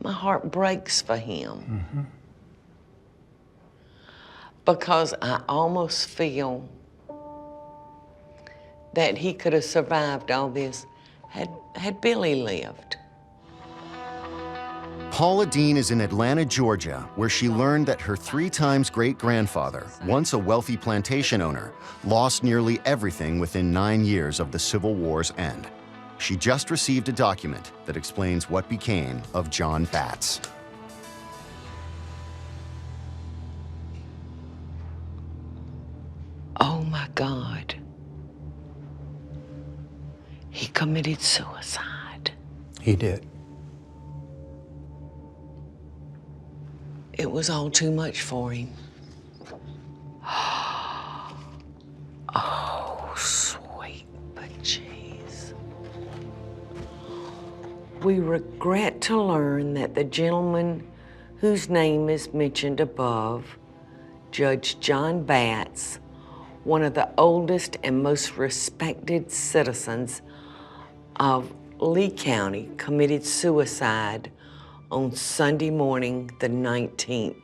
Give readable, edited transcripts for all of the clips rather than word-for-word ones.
My heart breaks for him. Because I almost feel that he could have survived all this had Billy lived. Paula Deen is in Atlanta, Georgia, where she learned that her 3 times great-grandfather, once a wealthy plantation owner, lost nearly everything within 9 years of the Civil War's end. She just received a document that explains what became of John Batts. Oh my God. He committed suicide. He did. It was all too much for him. Oh, sweet bejeez. We regret to learn that the gentleman whose name is mentioned above, Judge John Batts, one of the oldest and most respected citizens of Lee County, committed suicide on Sunday morning, the 19th,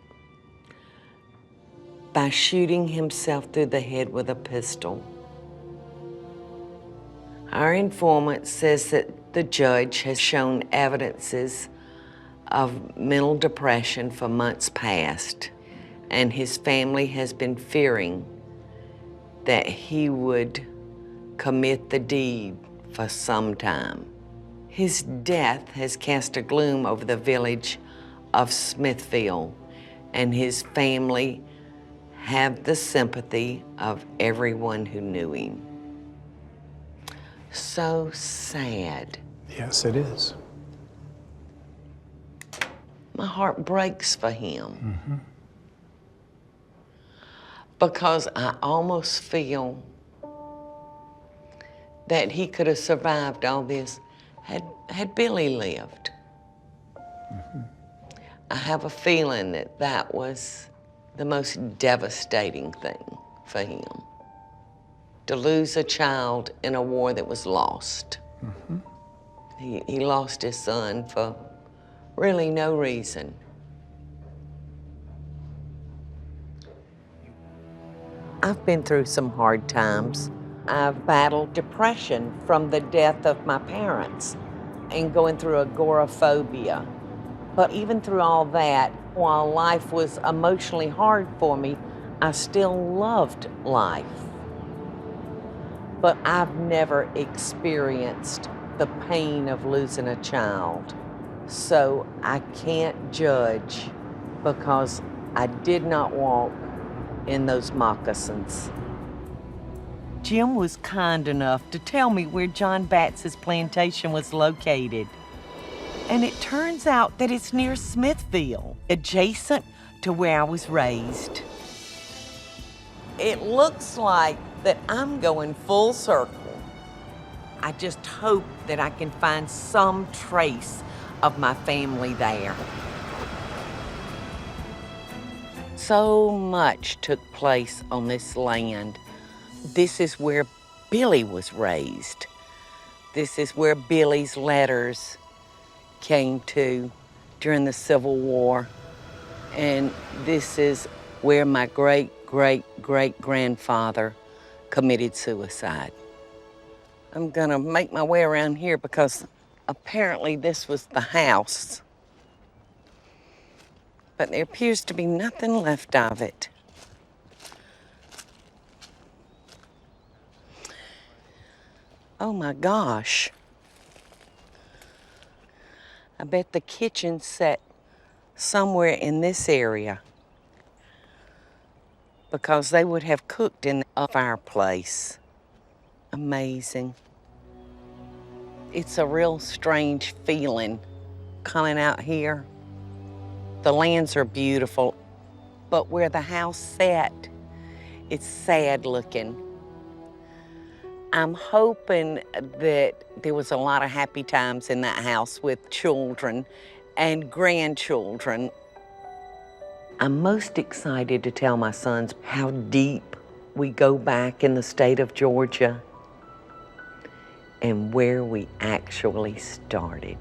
by shooting himself through the head with a pistol. Our informant says that the judge has shown evidences of mental depression for months past, and his family has been fearing that he would commit the deed for some time. His death has cast a gloom over the village of Smithville, and his family have the sympathy of everyone who knew him. So sad. Yes, it is. My heart breaks for him. Because I almost feel that he could have survived all this had Billy lived. I have a feeling that that was the most devastating thing for him, to lose a child in a war that was lost. He lost his son for really no reason. I've been through some hard times. I've battled depression from the death of my parents and going through agoraphobia. But even through all that, while life was emotionally hard for me, I still loved life. But I've never experienced the pain of losing a child. So I can't judge because I did not walk in those moccasins. Jim was kind enough to tell me where John Batts' plantation was located. And it turns out that it's near Smithville, adjacent to where I was raised. It looks like that I'm going full circle. I just hope that I can find some trace of my family there. So much took place on this land. This is where Billy was raised. This is where Billy's letters came to during the Civil War. And this is where my great-great-great-grandfather committed suicide. I'm gonna make my way around here because apparently this was the house. But there appears to be nothing left of it. Oh my gosh. I bet the kitchen's set somewhere in this area because they would have cooked in a fireplace. Amazing. It's a real strange feeling coming out here. The lands are beautiful, but where the house sat, it's sad looking. I'm hoping that there was a lot of happy times in that house with children and grandchildren. I'm most excited to tell my sons how deep we go back in the state of Georgia and where we actually started.